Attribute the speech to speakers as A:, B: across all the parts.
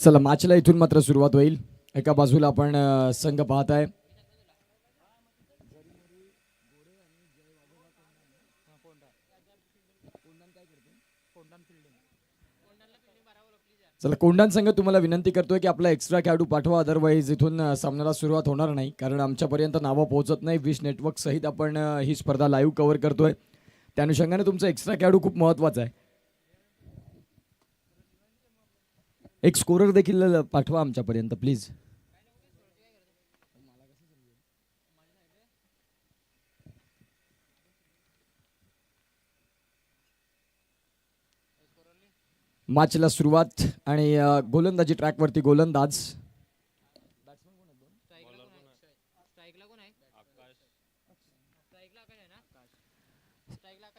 A: चला मॅचला इथून मात्र सुरुवात होईल. एका बाजूला आपण संघ पाहत आहे. चला कोंढाण संघ तुम्हाला विनंती करतोय की आपला एक्स्ट्रा खेळाडू पाठवा, अदरवाईज इथून सामन्याला सुरुवात होणार नाही, कारण आमच्यापर्यंत नावं पोहोचत नाही. विश नेटवर्क सहित आपण ही स्पर्धा लाईव्ह कव्हर करतोय. त्या अनुषंगाने तुमचा एक्स्ट्रा खेळाडू खूप महत्त्वाचा आहे. एक स्कोरर देखील पाठवा आमच्यापर्यंत प्लीज. मॅचला सुरुवात आणि गोलंदाजी ट्रॅकवरती गोलंदाज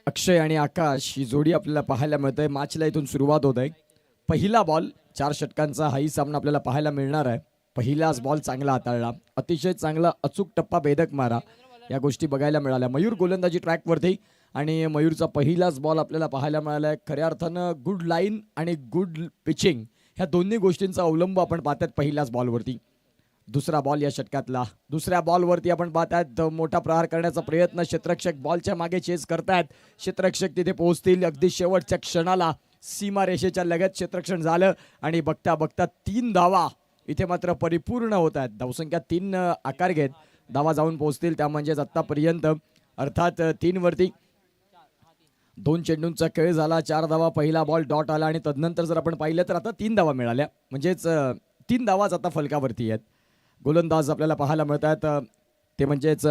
A: अक्षय आणि आकाश ही जोडी आपल्याला पाहायला मिळते. मॅचला इथून सुरुवात होत आहे. पहिला बॉल 4 षटकांचा हाही सामना आपल्याला पाहायला मिळणार आहे. पहिलाच बॉल चांगला हाताळला, अतिशय चांगला अचूक टप्पा, भेदक मारा, या गोष्टी बघायला मिळाल्या. मयूर गोलंदाजी ट्रॅकवरती आणि मयूरचा पहिलाच बॉल आपल्याला पाहायला मिळाला आहे. खऱ्या अर्थानं गुड लाईन आणि गुड पिचिंग ह्या दोन्ही गोष्टींचा अवलंब आपण पाहतात पहिल्याच बॉलवरती. दुसरा बॉल या षटकातला. दुसऱ्या बॉलवरती आपण पाहतात मोठा प्रहार करण्याचा प्रयत्न. क्षेत्ररक्षक बॉलच्या मागे चेस करतायत. क्षेत्ररक्षक तिथे पोहोचतील अगदी शेवटच्या क्षणाला. सीमारेषेच्या लगत क्षेत्ररक्षण झालं आणि बघता बघता 3 धावा इथे मात्र परिपूर्ण होत आहेत. धावसंख्या 3 आकार घेत धावा जाऊन पोहोचतील. त्या म्हणजेच आत्तापर्यंत अर्थात 3 वरती 2 चेंडूंचा खेळ झाला. 4 धावा, पहिला बॉल डॉट आला आणि तदनंतर जर आपण पाहिलं तर आता 3 धावा मिळाल्या. म्हणजेच 3 धावाच आता फलकावरती आहेत. गोलंदाज आपल्याला पाहायला मिळतात ते म्हणजेच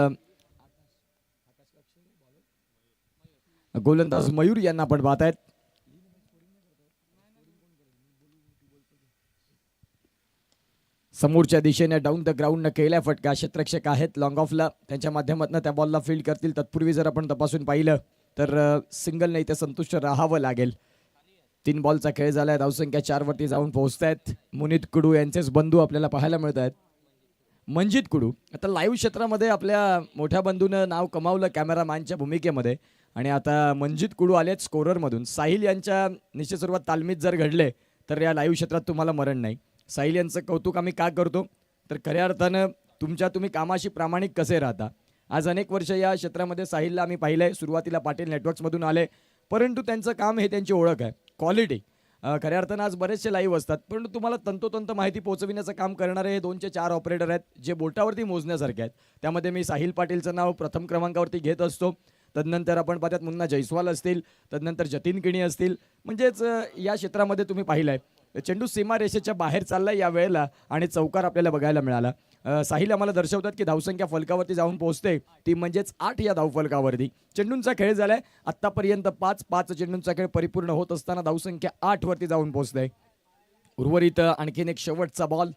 A: गोलंदाज मयूर यांना आपण पाहत आहेत. समोरच्या दिशेने डाऊन द ग्राउंड न केला फटका. क्षेत्ररक्षक आहेत लॉंग ऑफला, त्यांच्या माध्यमातून त्या बॉलला फील्ड करतील. तत्पूर्वी जर आपण तपासून पाहिलं तर सिंगल नाही ते संतुष्ट राहावं लागेल. 3 बॉलचा खेळ झालाय. धावसंख्या 4 वरती जाऊन पोहोचतायत. मुनीत कुडू यांचेच बंधू आपल्याला पाहायला मिळत आहेत. मंजित कुडू आता लाईव्ह क्षेत्रामध्ये आपल्या मोठ्या बंधूनं नाव कमावलं कॅमेरामॅनच्या भूमिकेमध्ये, आणि आता मंजित कुडू आलेत स्कोररमधून. साहिल यांच्या निश्चित स्वरूपात तालमीत जर घडले तर या लाईव्ह क्षेत्रात तुम्हाला मरण नाही. साहिल यांचं कौतुक आम्ही का करतो तर खऱ्या अर्थानं तुम्ही कामाशी प्रामाणिक कसे राहता. आज अनेक वर्ष या क्षेत्रामध्ये साहिलला आम्ही पाहिलंय. सुरुवातीला पाटील नेटवर्क्समधून आले, परंतु त्यांचं काम हे त्यांची ओळख आहे, क्वालिटी. खऱ्या अर्थानं आज बरेचसे लाईव्ह असतात, परंतु तुम्हाला तंतोतंत माहिती पोहोचविण्याचं काम करणारे हे 2 ते 4 ऑपरेटर आहेत, जे बोटावरती मोजण्यासारखे आहेत. त्यामध्ये मी साहिल पाटीलचं नाव प्रथम क्रमांकावरती घेत असतो. तदनंतर आपण पाहतात मुन्ना जयस्वाल असतील, तदनंतर जतीन किणी असतील. म्हणजेच या क्षेत्रामध्ये तुम्ही पाहिलंय चेंडू सीमारेषेच्या बाहेर चाललाय या वेळेला आणि चौकार आपल्याला बघायला मिळाला. साहिल आम्हाला दर्शवतात की धावसंख्या फलकावरती जाऊन पोहोचते ती म्हणजेच 8 या धावफलकावरती. चेंडूंचा खेळ झालाय आत्तापर्यंत 5 चेंडूंचा खेळ परिपूर्ण होत असताना धावसंख्या 8 वरती जाऊन पोहोचते. उर्वरित आणखीन एक शेवटचा बॉल.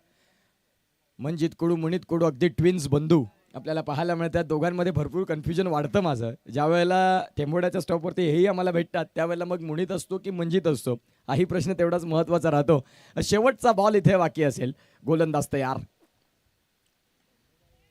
A: मंजित कुडू मुनीत कुडू अगदी ट्विन्स बंधू आपल्याला पाहायला मिळतात. दोघांमध्ये भरपूर कन्फ्युजन वाढतं माझं. ज्या वेळेला टेंबोड्याच्या स्टॉपवरती हेही आम्हाला भेटतात त्यावेळेला मग मुनीत असतो की मंजित असतो हाही प्रश्न तेवढाच महत्त्वाचा राहतो. शेवटचा बॉल इथे बाकी असेल. गोलंदाज तयार.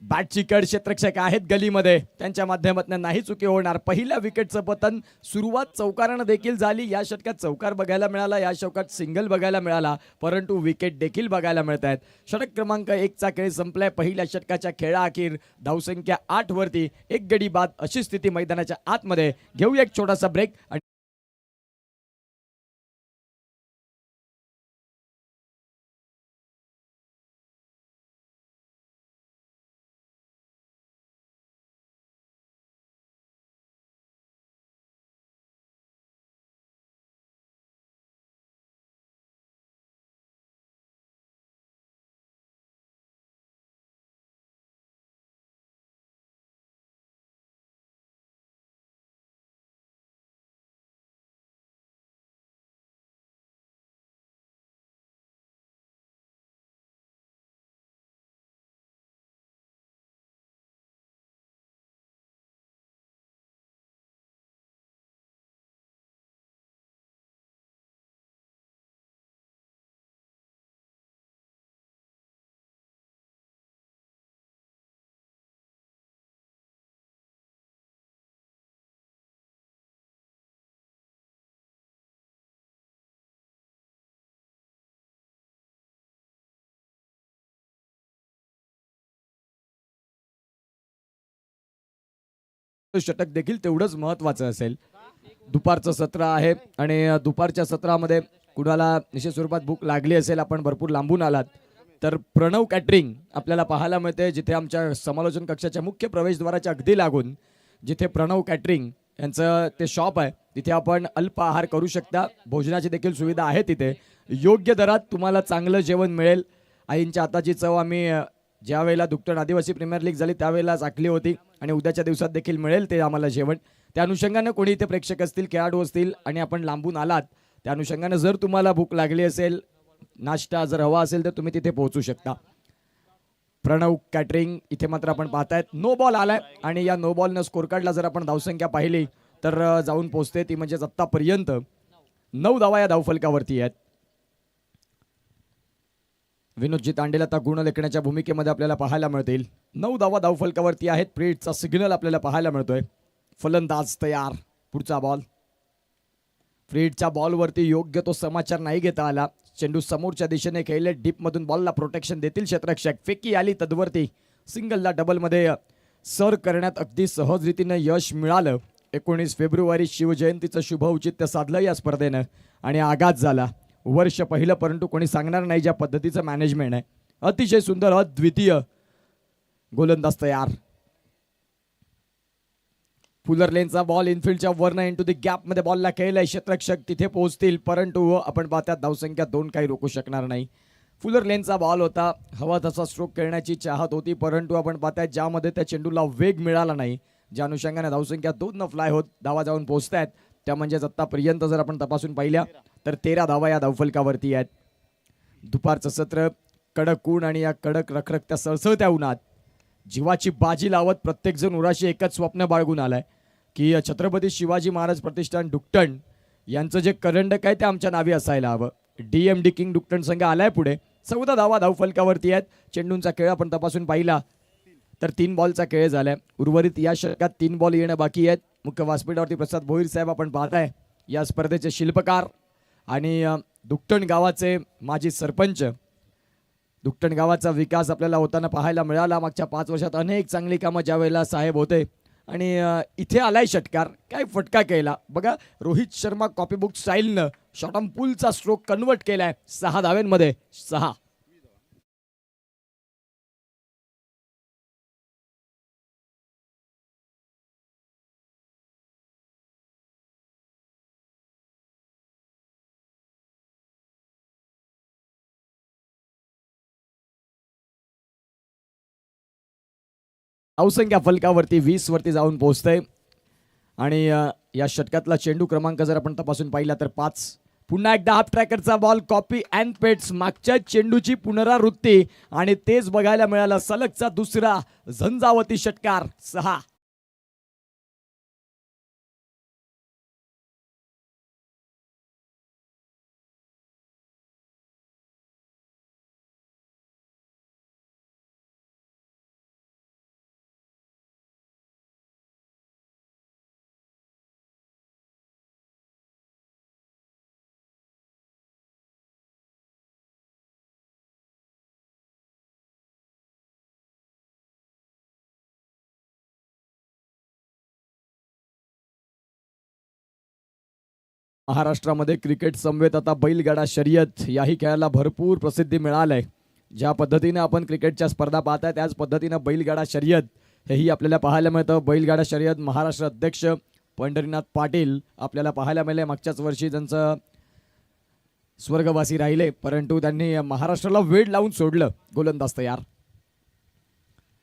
A: बॅटची कड. क्षेत्ररक्षक आहेत गलीमध्ये, त्यांच्या माध्यमातून नाही चुकी होणार. पहिल्या विकेटचं पतन. सुरुवात चौकारानं देखील झाली. या षटकात चौकार बघायला मिळाला, या षटकात सिंगल बघायला मिळाला, परंतु विकेट देखील बघायला मिळत आहेत. षटक क्रमांक 1 चा खेळ संपलाय. पहिल्या षटकाच्या खेळाअखेर धावसंख्या 8 वरती, 1 गडी बाद अशी स्थिती मैदानाच्या आतमध्ये. घेऊया एक छोटासा ब्रेक. षटक देखील तेवढंच महत्वाचं असेल. दुपारचं सत्र आहे आणि दुपारच्या सत्रामध्ये कुणाला निश्चित स्वरूपात भूक लागली असेल, आपण भरपूर लांबून आलात, तर प्रणव कॅटरिंग आपल्याला पाहायला मिळते, जिथे आमच्या समालोचन कक्षाच्या मुख्य प्रवेशद्वाराच्या अगदी लागून जिथे प्रणव कॅटरिंग यांचं ते शॉप आहे, तिथे आपण अल्प आहार करू शकता. भोजनाची देखील सुविधा आहे तिथे. योग्य दरात तुम्हाला चांगलं जेवण मिळेल. आईंच्या हाताची चव आम्ही ज्या वेळेला दुकटन आदिवासी प्रीमियर लीग झाली त्यावेळेला चाखली होती आणि उद्याच्या दिवसात देखील मिळेल ते आम्हाला जेवण. त्या अनुषंगाने कोणी इथे प्रेक्षक असतील, खेळाडू असतील आणि आपण लांबून आलात, त्या अनुषंगाने जर तुम्हाला भूक लागली असेल, नाश्ता जर हवा असेल, तर तुम्ही तिथे पोहोचू शकता. प्रणव कॅटरिंग इथे मात्र आपण पाहतायत नो बॉल आलाय आणि या नो बॉलनं स्कोर कार्डला जर आपण धावसंख्या पाहिली तर जाऊन पोहोचते ती म्हणजेच आतापर्यंत 9 धावा या धावफलकावरती आहेत. विनोदजी तांडेल आता गुण लेखण्याच्या भूमिकेमध्ये आपल्याला पाहायला मिळतील. 9 धावा धावफलकावरती आहेत. प्रेडचा सिग्नल आपल्याला पाहायला मिळतोय. फलंदाज तयार. पुढचा बॉल. फ्रीडच्या बॉलवरती योग्य तो समाचार नाही घेता आला. चेंडू समोरच्या दिशेने खेळले. डीपमधून बॉलला प्रोटेक्शन देतील क्षेत्ररक्षक. फेकी आली तद्वरती. सिंगलला डबलमध्ये सर करण्यात अगदी सहज रीतीने यश मिळालं. 19 फेब्रुवारी शिवजयंतीचं शुभ औचित्य साधलं या स्पर्धेनं आणि आघात झाला. वर्ष पहिलं, परंतु कोणी सांगणार नाही ज्या पद्धतीचं मॅनेजमेंट आहे. अतिशय सुंदर, अद्वितीय गोलंदाज तयार. फुलर लेनचा बॉल इनफिल्डच्या वरनं इंटू द गॅपमध्ये बॉलला खेळलाय. क्षेत्ररक्षक तिथे पोहोचतील, परंतु आपण पाहतात धावसंख्या 2 काही रोखू शकणार नाही. फुलर लेनचा बॉल होता. हवा तसा स्ट्रोक खेळण्याची चाहत होती, परंतु आपण पाहतात ज्यामध्ये त्या चेंडूला वेग मिळाला नाही, ज्या अनुषंगाने धावसंख्या 2 न फ्लाय होत धावा जाऊन पोहोचतायत. त्या म्हणजेच आत्तापर्यंत जर आपण तपासून पाहिल्या तर 13 धावा या धावफलकावरती आहेत. दुपारचं सत्र कडक ऊन आणि या कडक रखरखत्या सळसळत्या उन्हात जीवाची बाजी लावत प्रत्येकजण उराशी एकच स्वप्न बाळगून आलाय की छत्रपती शिवाजी महाराज प्रतिष्ठान डुकटण यांचं जे करंडक आहे ते आमच्या नावी असायला हवं. डीएमडी किंग डुकटण संघ आलाय पुढे. 14 धावा धावफलकावरती आहेत. चेंडूंचा खेळ आपण तपासून पाहिला तर 3 बॉलचा खेळ झालाय. उर्वरित या षटकात 3 बॉल येणं बाकी आहेत. मुख्य व्यासपीठावरती प्रसाद भोईर साहेब आपण पाहताय, या स्पर्धेचे शिल्पकार आणि दुकटण गावाचे माजी सरपंच. दुकटण गावाचा विकास आपल्याला होताना पाहायला मिळाला. मागच्या 5 वर्षात अनेक चांगली कामं ज्या वेळेला साहेब होते आणि इथे आलाय षटकार. काय फटका केला बघा. रोहित शर्मा कॉपीबुक स्टाईलनं शॉर्टम पुलचा स्ट्रोक कन्वर्ट केलाय. 6 धाव्यांमध्ये 6. धावसंख्या फलकावरती 20 वरती जाऊन पोहोचतंय आणि या षटकातला चेंडू क्रमांक जर आपण तपासून पाहिला तर 5. पुन्हा एकदा हाफ ट्रॅकरचा बॉल. कॉपी अँड पेट्स. मागच्या चेंडूची पुनरावृत्ती आणि तेच बघायला मिळालं. सलगचा दुसरा झंझावती षटकार. 6. महाराष्ट्रामध्ये क्रिकेट समवेत आता बैलगाडा शर्यत याही खेळाला भरपूर प्रसिद्धी मिळालंय. ज्या पद्धतीने आपण क्रिकेटच्या स्पर्धा पाहताय त्याच पद्धतीनं बैलगाडा शर्यत हेही आपल्याला पाहायला मिळतं. बैलगाडा शर्यत महाराष्ट्र अध्यक्ष पंढरीनाथ पाटील आपल्याला पाहायला मिळाले. मागच्याच वर्षी त्यांचं स्वर्गवासी राहिले, परंतु त्यांनी महाराष्ट्राला वेळ लावून सोडलं. गोलंदाज तयार.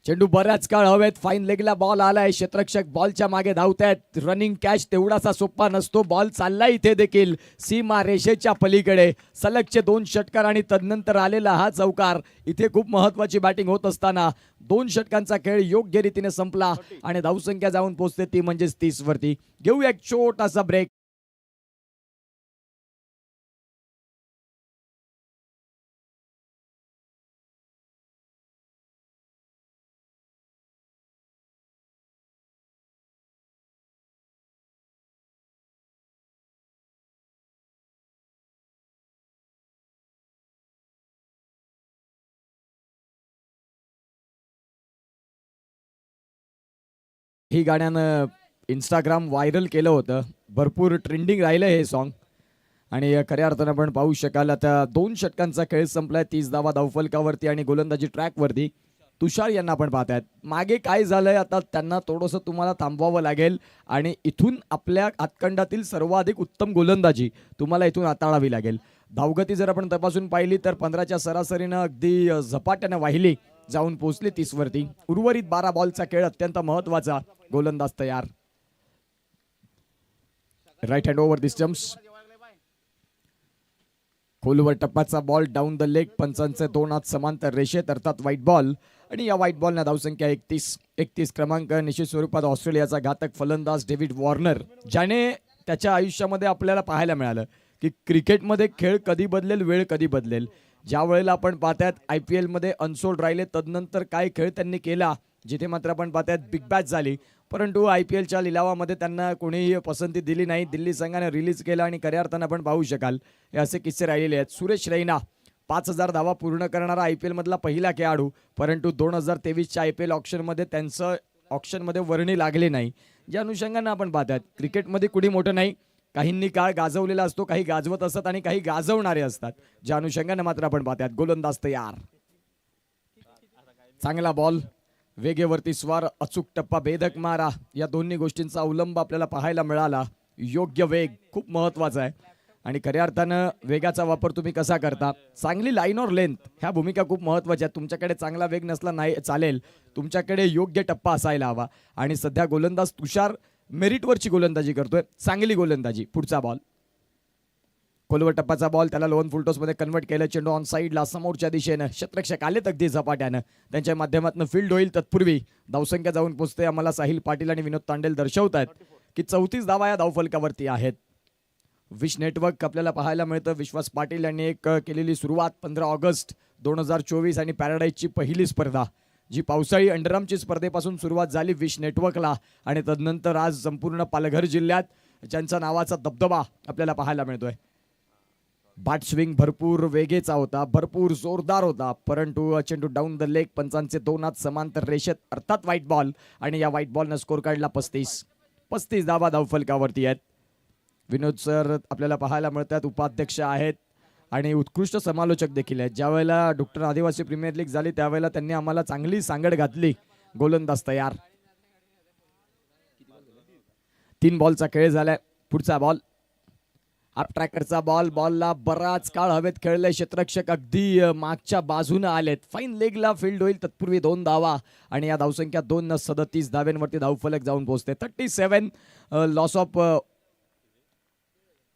A: चेंडू बऱ्याच काळ हवेत. फाईन लेगला बॉल आलाय. क्षेत्ररक्षक बॉलच्या मागे धावतायत. रनिंग कॅच तेवढासा सोपा नसतो. बॉल चाललाय इथे देखील सीमा रेषेच्या पलीकडे. सलगचे 2 षटकार आणि तदनंतर आलेला हा चौकार. इथे खूप महत्वाची बॅटिंग होत असताना 2 षटकांचा खेळ योग्य रीतीने संपला आणि धावसंख्या जाऊन पोहोचते ती म्हणजेच 30 वरती. घेऊया एक छोटासा ब्रेक. ही गाण्यानं इंस्टाग्राम व्हायरल केलं होतं, भरपूर ट्रेंडिंग राहिलं हे सॉन्ग. आणि खऱ्या अर्थानं आपण पाहू शकाल आता 2 षटकांचा खेळ संपलाय. 30 धावा धावफलकावरती आणि गोलंदाजी ट्रॅकवरती तुषार यांना आपण पाहतायत. मागे काय झालंय आता त्यांना थोडंसं तुम्हाला थांबवावं लागेल आणि इथून आपल्या हातखंडातील सर्वाधिक उत्तम गोलंदाजी तुम्हाला इथून हाताळावी लागेल. धावगती जर आपण तपासून पाहिली तर 15च्या सरासरीनं अगदी झपाट्यानं वाहिली जाऊन पोहोचली 30 वरती. उर्वरित 12 बॉलचा खेळ अत्यंत महत्वाचा. गोलंदाज तयार. Right hand over the stumps. खोलवर टप्प्याचा बॉल डाऊन द लेग. पंचांचे 2 हात समांतर रेषेत अर्थात व्हाईट बॉल. आणि या व्हाईट बॉलने धावसंख्या 31 क्रमांक. निश्चित स्वरूपात ऑस्ट्रेलियाचा घातक फलंदाज डेव्हिड वॉर्नर, ज्याने त्याच्या आयुष्यामध्ये आपल्याला पाहायला मिळालं की क्रिकेटमध्ये खेळ कधी बदलेल, वेळ कधी बदलेल. ज्या वेळेला आपण पाहतायत IPL मध्ये अनसोल्ड राहिले, तदनंतर काय खेळ त्यांनी केला, जिथे मात्र आपण पाहतायत बिग बॅच झाली, परंतु IPLच्या लिलावामध्ये त्यांना कोणीही पसंती दिली नाही. दिल्ली संघाने रिलीज केला आणि खऱ्या अर्थानं आपण पाहू शकाल हे असे किस्से राहिलेले आहेत. सुरेश रैना 5000 धावा पूर्ण करणारा IPL मधला पहिला खेळाडू, परंतु 2023च्या IPL ऑप्शनमध्ये त्यांचं ऑप्शनमध्ये वर्णी लागले नाही. ज्या अनुषंगानं आपण पाहतात क्रिकेटमध्ये कुणी मोठं नाही. काहींनी काळ गाजवलेला असतो, काही गाजवत असतात आणि काही गाजवणारे असतात. ज्या अनुषंगानं मात्र आपण पाहतात. गोलंदाज तयार. चांगला बॉल, वेगेवरती स्वार, अचूक टप्पा, भेदक मारा, या दोन्ही गोष्टींचा अवलंब आपल्याला पाहायला मिळाला. योग्य वेग खूप महत्वाचा आहे आणि खऱ्या अर्थानं वेगाचा वापर तुम्ही कसा करता, चांगली लाईन और लेंथ, ह्या भूमिका खूप महत्वाच्या आहेत. तुमच्याकडे चांगला वेग नसला नाही चालेल, तुमच्याकडे योग्य टप्पा असायला हवा. आणि सध्या गोलंदाज तुषार मेरिटवरची गोलंदाजी करतोय, चांगली गोलंदाजी. पुढचा बॉल, खोलवर टप्प्याचा बॉल, त्याला लोन फुलटॉसमध्ये कन्वर्ट केलं. चेंडू ऑन साईडला समोरच्या दिशेनं, क्षेत्ररक्षक आलेत अगदी झपाट्यानं, त्यांच्या माध्यमातून फील्ड होईल. तत्पूर्वी धावसंख्या जाऊन पोहोचते. आम्हाला साहिल पाटील आणि विनोद तांडेल दर्शवत आहेत की 34 धावा या धावफलकावरती आहेत. विश नेटवर्क आपल्याला पाहायला मिळतं. विश्वास पाटील यांनी एक केलेली सुरुवात 15 ऑगस्ट 2024 आणि पॅराडाईजची पहिली स्पर्धा, जी पावसाळी अंडरआर्मची स्पर्धेपासून सुरुवात झाली विश नेटवर्कला, आणि तदनंतर आज संपूर्ण पालघर जिल्ह्यात ज्यांचा नावाचा दबदबा आपल्याला पाहायला मिळतोय. बॅट स्विंग भरपूर वेगेचा होता, भरपूर जोरदार होता, परंतु चेंडू डाऊन द लेग. पंचांचे 2 हात समांतर रेषेत अर्थात व्हाईट बॉल. आणि या व्हाईट बॉलनं स्कोर काढला 35 धावा धावफलकावरती आहेत. विनोद सर आपल्याला पाहायला मिळतात, उपाध्यक्ष आहेत आणि उत्कृष्ट समालोचक देखील आहेत. ज्या वेळेला डॉक्टर आदिवासी प्रीमियर लीग झाली त्यावेळेला त्यांनी आम्हाला चांगली सांगड घातली. गोलंदाज तयार. 3 बॉलचा खेळ झालाय. पुढचा बॉल, अप ट्रॅकरचा बॉल. बॉलला बराच काळ हवेत खेळले. क्षेत्ररक्षक अगदी मागच्या बाजूने आलेत. फाईन लेगला फील्ड होईल. तत्पूर्वी 2 धावा आणि या धावसंख्या 2 37 धाव्यांवरती धावफलक जाऊन पोहोचते. 37 लॉस ऑफ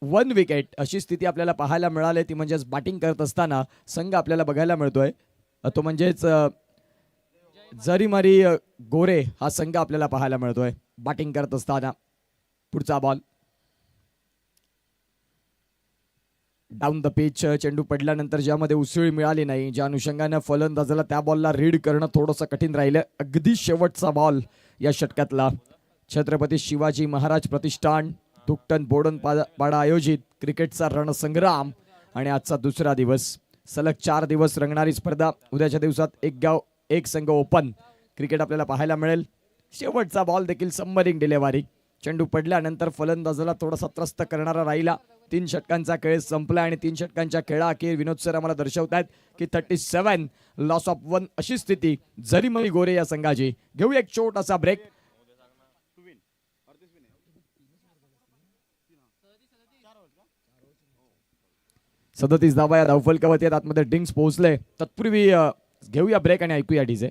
A: 1 विकेट अशी स्थिती आपल्याला पाहायला मिळाली. ती म्हणजेच बॅटिंग करत असताना संघ आपल्याला बघायला मिळतोय तो म्हणजेच जरीमारी गोरे हा संघ आपल्याला पाहायला मिळतोय बॅटिंग करत असताना. पुढचा बॉल, डाऊन द पिच. चेंडू पडल्यानंतर ज्यामध्ये उसळी मिळाली नाही, ज्या अनुषंगाने फलंदाजाला त्या बॉलला रीड करणं थोडंसं कठीण राहिलं. अगदी शेवटचा बॉल या षटकातला. छत्रपती शिवाजी महाराज प्रतिष्ठान दुकटन बोडनपाडा आयोजित क्रिकेटचा रणसंग्राम आणि आजचा दुसरा दिवस. सलग 4 दिवस रंगणारी स्पर्धा. उद्याच्या दिवसात एक गाव एक संघ ओपन क्रिकेट आपल्याला पाहायला मिळेल. शेवटचा बॉल देखील सबमरीन डिलेव्हरी. चेंडू पडल्यानंतर फलंदाजाला थोडासा त्रस्त करणारा राहिला. 3 षटकांचा खेळ संपला आणि 3 षटकांच्या खेळाअखेर विनोद सर आम्हाला दर्शवतात की 37 लॉस ऑफ 1 अशी स्थिती जरीमली गोरे या संघाची. घेऊया एक छोटासा ब्रेक. 37 धावा या धावफलकावरती आतमध्ये डिंग्स पोहोचले. तत्पूर्वी घेऊया ब्रेक आणि ऐकूया डीजे.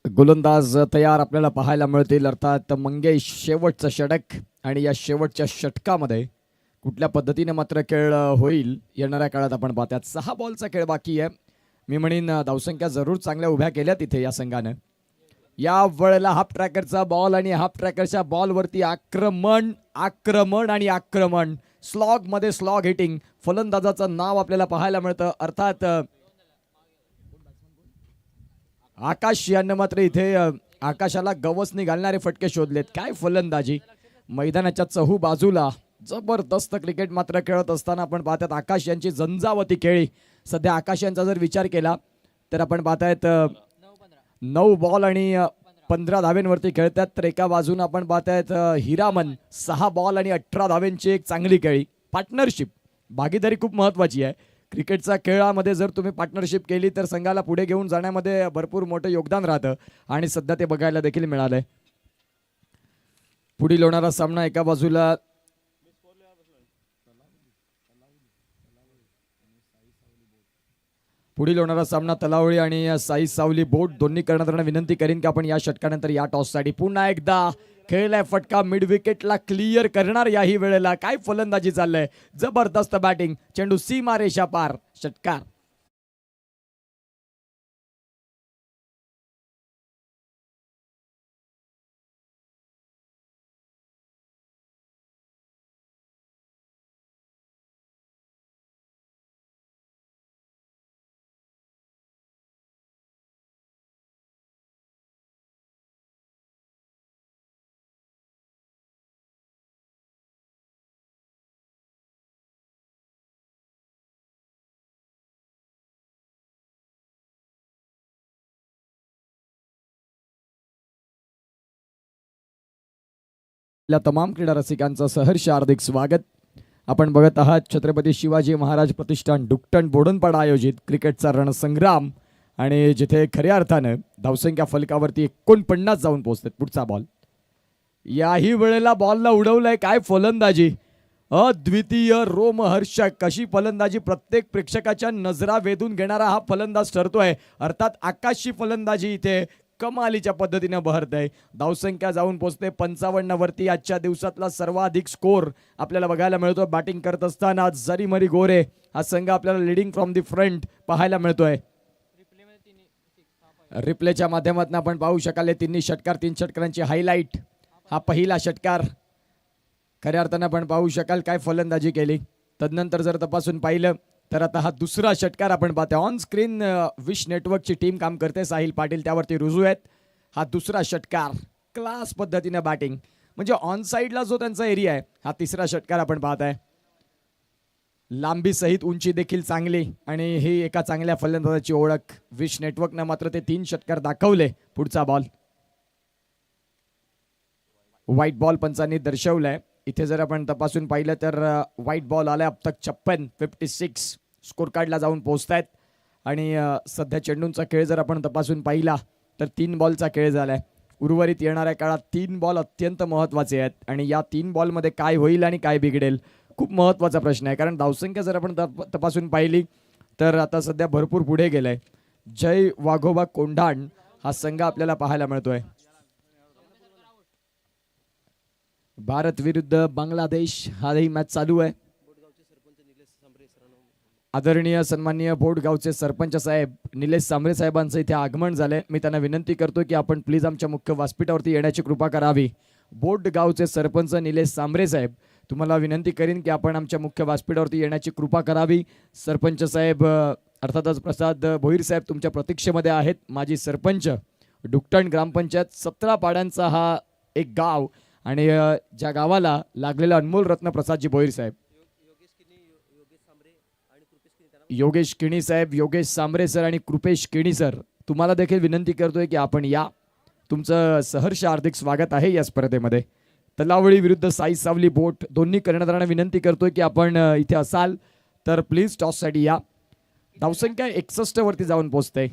A: गोलंदाज तयार आपल्याला पाहायला मिळतील, अर्थात मंगेश. शेवटचं षटक आणि या शेवटच्या षटकामध्ये कुठल्या पद्धतीने मात्र खेळ होईल येणाऱ्या काळात आपण पाहतात. 6 बॉलचा खेळ बाकी आहे. मी म्हणेन धावसंख्या जरूर चांगल्या उभ्या केल्या तिथे या संघानं. या वेळेला हाफ ट्रॅकरचा बॉल आणि हाफ ट्रॅकरच्या बॉलवरती आक्रमण आक्रमण आणि आक्रमण. स्लॉग मध्ये स्लॉग हिटिंग. फलंदाजाचं नाव आपल्याला पाहायला मिळतं, अर्थात आकाश यांना मात्र इथे आकाशाला गवसणी घालणारे फटके शोधलेत. काय फलंदाजी मैदानाच्या चहू बाजूला जबरदस्त क्रिकेट मात्र खेळत असताना आपण पाहतात आकाश यांची झंझावती खेळी. सध्या आकाश यांचा जर विचार केला तर आपण पाहतायत 9 बॉल आणि 15 धावेंवरती खेळतात. तर एका बाजूने आपण पाहतायत हिरामन 6 बॉल आणि 18 धावेंची एक चांगली खेळी. पार्टनरशिप भागीदारी खूप महत्वाची आहे क्रिकेटच्या खेळामध्ये. जर तुम्ही पार्टनरशिप केली तर संघाला पुढे घेऊन जाण्यामध्ये भरपूर मोठं योगदान राहतं आणि सध्या ते बघायला देखील मिळालंय. पुढील होणारा सामना एका बाजूला तलावळी आणि साई सावली बोट दोन्ही कर्णधारांना विनंती करीन की आपण या षटकानंतर या टॉससाठी पुन्हा एकदा खेळलाय फटका मिड विकेटला क्लिअर करणार. याही वेळेला काय फलंदाजी चाललंय, जबरदस्त बॅटिंग. चेंडू सीमा रेषा पार. षटकार. तमाम क्रीडा रसिकांचं सहर्ष हार्दिक स्वागत. आपण बघत आहात छत्रपती शिवाजी महाराज प्रतिष्ठान डुकटन बोडनपाडा आयोजित क्रिकेटचा रणसंग्राम आणि जिथे खऱ्या अर्थानं धावसंख्या फलकावरती 49 जाऊन पोहोचतात. पुढचा बॉल. याही वेळेला बॉलला उडवलंय. काय फलंदाजी, अद्वितीय रोमहर्षक कशी फलंदाजी. प्रत्येक प्रेक्षकाच्या नजरा वेधून घेणारा हा फलंदाज ठरतोय. अर्थात आकाशची फलंदाजी इथे कमालीच्या पद्धतीने बहरत आहे. धावसंख्या जाऊन पोहोचते 55 वरती. आजच्या दिवसातला सर्वाधिक स्कोर आपल्याला बघायला मिळतो. बॅटिंग करत असताना जरीमरी गोरे हा संघ आपल्याला लिडिंग फ्रॉम दी फ्रंट पाहायला मिळतोय. रिप्लेच्या माध्यमातून आपण पाहू शकाल तिन्ही षटकार, 3 षटकारांची हायलाइट. हा पहिला षटकार खऱ्या अर्थानं आपण पाहू शकाल काय फलंदाजी केली. तदनंतर जर तपासून पाहिलं तर आता हा दुसरा षटकार आपण पाहतोय. ऑन स्क्रीन विश नेटवर्कची टीम काम करते, साहिल पाटील त्यावरती रुजू आहेत. हा दुसरा षटकार क्लास पद्धतीने बॅटिंग, म्हणजे ऑन साइडला जो त्यांचा एरिया आहे. हा तिसरा षटकार आपण पाहताय. लांबी सहित उंची देखील चांगली आणि ही एका चांगल्या फलंदाजाची ओळख. विश नेटवर्कनं मात्र ते 3 षटकार दाखवले. पुढचा बॉल. व्हाईट बॉल पंचांनी दर्शवलाय. इथे जर आपण तपासून पाहिलं तर व्हाईट बॉल आलाय. अब तक 56 स्कोर कार्डला जाऊन पोहोचतायत आणि सध्या चेंडूंचा खेळ जर आपण तपासून पाहिला तर 3 बॉलचा खेळ झालाय. उर्वरित येणाऱ्या काळात 3 बॉल अत्यंत महत्त्वाचे आहेत आणि या 3 बॉलमध्ये काय होईल आणि काय बिघडेल खूप महत्त्वाचा प्रश्न आहे. कारण धावसंख्या जर आपण तपासून पाहिली तर आता सध्या भरपूर पुढे गेलाय. जय वाघोबा कोंढाण हा संघ आपल्याला पाहायला मिळतोय. भारत विरुद्ध बांगलादेश हा ही मॅच चालू आहे. आदरणीय सन्माननीय बोडगावचे सरपंच साहेब निलेश सांबरे साहेबांचं इथे आगमन झालंय. मी त्यांना विनंती करतो की आपण प्लीज आमच्या मुख्य व्यासपीठावरती येण्याची कृपा करावी. बोडगावचे सरपंच निलेश सांबरे साहेब, तुम्हाला विनंती करीन की आपण आमच्या मुख्य व्यासपीठावरती येण्याची कृपा करावी. सरपंच साहेब अर्थातच प्रसाद भोईर साहेब तुमच्या प्रतीक्षेमध्ये आहेत. माजी सरपंच डुकटण ग्रामपंचायत 17 पाड्यांचा हा एक गाव आणि ज्या गावाला लागलेला अनमोल रत्न प्रसादजी भोईर साहेब, योगेश किणी साहेब, योगेश सांबरे सर आणि कृपेश किणी सर, तुम्हाला देखील विनंती करतोय की आपण या. तुमचं सहर्ष हार्दिक स्वागत आहे या स्पर्धेमध्ये. तलावळी विरुद्ध साई सावली बोट दोन्ही कर्णधारांना विनंती करतोय की आपण इथे असाल तर प्लीज टॉससाठी या. धावसंख्या 61 वरती जाऊन पोहोचते.